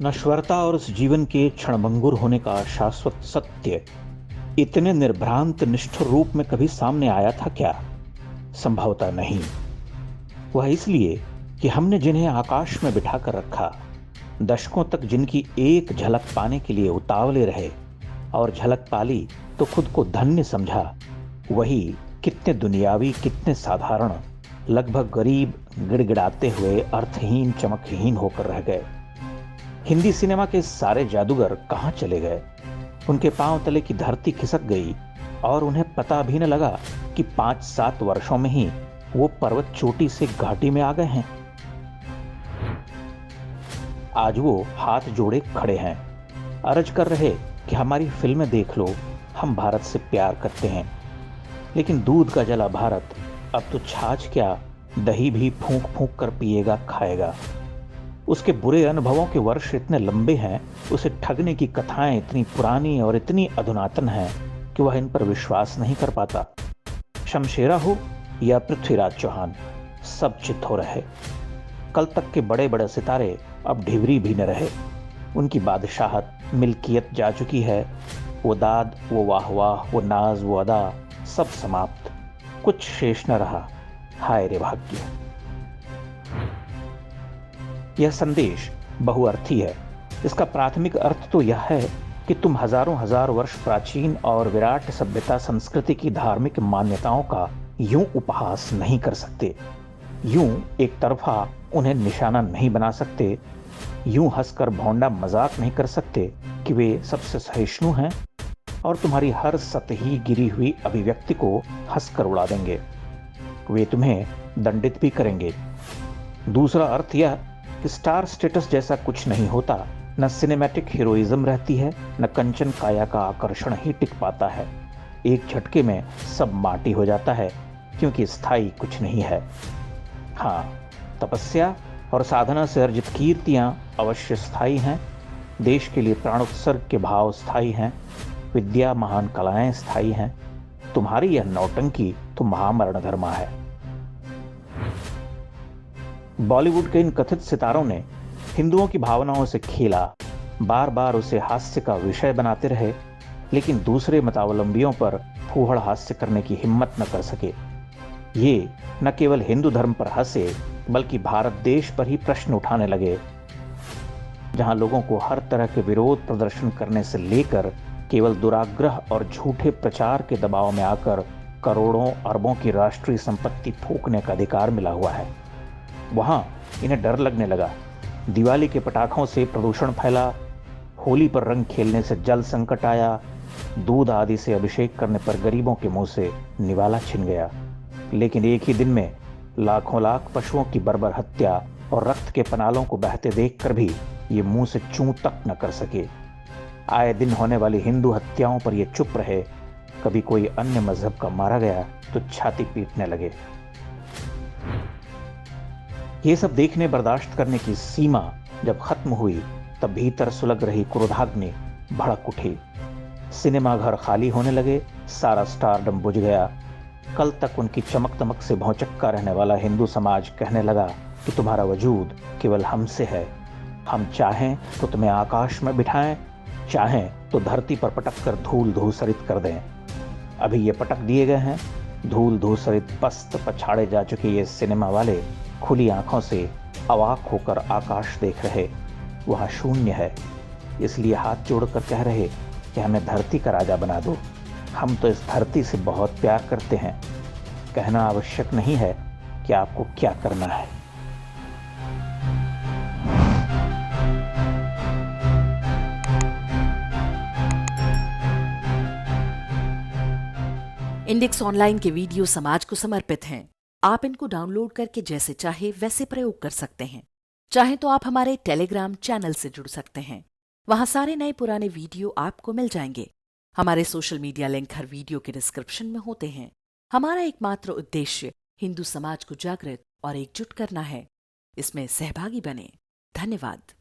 नश्वरता और उस जीवन के क्षणभंगुर होने का शाश्वत सत्य इतने निर्भ्रांत निष्ठुर रूप में कभी सामने आया था क्या? संभवतः नहीं। वह इसलिए कि हमने जिन्हें आकाश में बिठा कर रखा, दशकों तक जिनकी एक झलक पाने के लिए उतावले रहे और झलक पाली तो खुद को धन्य समझा, वही कितने दुनियावी, कितने साधारण, लगभग गरीब, गिड़गिड़ाते हुए अर्थहीन, चमकहीन होकर रह गए। हिंदी सिनेमा के सारे जादूगर कहाँ चले गए? उनके पांव तले की धरती खिसक गई और उन्हें पता भी न लगा कि 5-7 वर्षों में ही वो पर्वत चोटी से घाटी में आ गए हैं। आज वो हाथ जोड़े खड़े हैं, अर्ज कर रहे कि हमारी फिल्में देख लो, हम भारत से प्यार करते हैं। लेकिन दूध का जला भारत अब तो छाछ क्या, दही भी फूंक फूंक कर पिएगा, खाएगा। उसके बुरे अनुभवों के वर्ष इतने लंबे हैं, उसे ठगने की कथाएं इतनी पुरानी और इतनी अधुनातन हैं कि वह इन पर विश्वास नहीं कर पाता। शमशेरा हो या पृथ्वीराज चौहान, सब चित हो रहे। कल तक के बड़े बड़े सितारे अब ढिवरी भी न रहे। उनकी बादशाहत, मिल्कियत जा चुकी है। वो दाद, वो वाह, वो नाज, वो अदा, सब समाप्त। कुछ शेष न रहा। हाय रे भाग्य। यह संदेश बहुअर्थी है। इसका प्राथमिक अर्थ तो यह है कि तुम हजारों हजार वर्ष प्राचीन और विराट सभ्यता संस्कृति की धार्मिक मान्यताओं का यूं उपहास नहीं कर सकते, यूं एक तरफा उन्हें निशाना नहीं बना सकते, यूं हंसकर भौंडा मजाक नहीं कर सकते कि वे सबसे सहिष्णु हैं और तुम्हारी हर सतही गिरी हुई अभिव्यक्ति को हंसकर उड़ा देंगे। वे तुम्हें दंडित भी करेंगे। दूसरा अर्थ यह कि स्टार स्टेटस जैसा कुछ नहीं होता। न सिनेमैटिक हीरोइज्म रहती है, न कंचन काया का आकर्षण ही टिक पाता है। एक झटके में सब माटी हो जाता है, क्योंकि स्थायी कुछ नहीं है। हाँ, तपस्या और साधना से अर्जित कीर्तियां अवश्य स्थायी हैं। देश के लिए प्राणोत्सर्ग के भाव स्थायी हैं। विद्या, महान कलाएं स्थायी हैं। तुम्हारी यह नौटंकी तो महामरण धर्मा है। बॉलीवुड के इन कथित सितारों ने हिंदुओं की भावनाओं से खेला, बार बार उसे हास्य का विषय बनाते रहे, लेकिन दूसरे मतावलंबियों पर फूहड़ हास्य करने की हिम्मत न कर सके। ये न केवल हिंदू धर्म पर हंसे, बल्कि भारत देश पर ही प्रश्न उठाने लगे, जहां लोगों को हर तरह के विरोध प्रदर्शन करने से लेकर केवल दुराग्रह और झूठे प्रचार के दबाव में आकर करोड़ों अरबों की राष्ट्रीय संपत्ति फूंकने का अधिकार मिला हुआ है। वहां इन्हें डर लगने लगा। दिवाली के पटाखों से प्रदूषण फैला, होली पर रंग खेलने से जल संकट आया, दूध आदि से अभिषेक करने पर गरीबों के मुंह से निवाला छिन गया। लेकिन एक ही दिन में लाखों लाख पशुओं की बर्बर हत्या और रक्त के पनालों को बहते देखकर भी ये मुंह से चूं तक न कर सके। आए दिन होने वाली हिंदू हत्याओं पर ये चुप रहे। कभी कोई अन्य मजहब का मारा गया तो छाती पीटने लगे। ये सब देखने बर्दाश्त करने की सीमा जब खत्म हुई, तब भीतर सुलग रही क्रोधाग्नि भड़क उठी। सिनेमा घर खाली होने लगे, सारा स्टारडम बुझ गया। कल तक उनकी चमक दमक से भौचक्का रहने वाला हिंदू समाज कहने लगा कि तुम्हारा वजूद केवल हमसे है। हम चाहें तो तुम्हें आकाश में बिठाएं, चाहें तो धरती पर पटक कर धूल धूसरित कर दें। अभी ये पटक दिए गए हैं। धूल धूसरित पस्त पछाड़े जा चुके ये सिनेमा वाले खुली आंखों से अवाक होकर आकाश देख रहे। वहां शून्य है। इसलिए हाथ जोड़कर कह रहे कि हमें धरती का राजा बना दो। हम तो इस धरती से बहुत प्यार करते हैं। कहना आवश्यक नहीं है कि आपको क्या करना है। इंडेक्स ऑनलाइन के वीडियो समाज को समर्पित हैं। आप इनको डाउनलोड करके जैसे चाहे वैसे प्रयोग कर सकते हैं। चाहे तो आप हमारे टेलीग्राम चैनल से जुड़ सकते हैं। वहां सारे नए पुराने वीडियो आपको मिल जाएंगे। हमारे सोशल मीडिया लिंक हर वीडियो के डिस्क्रिप्शन में होते हैं। हमारा एकमात्र उद्देश्य हिंदू समाज को जागृत और एकजुट करना है। इसमें सहभागी बने। धन्यवाद।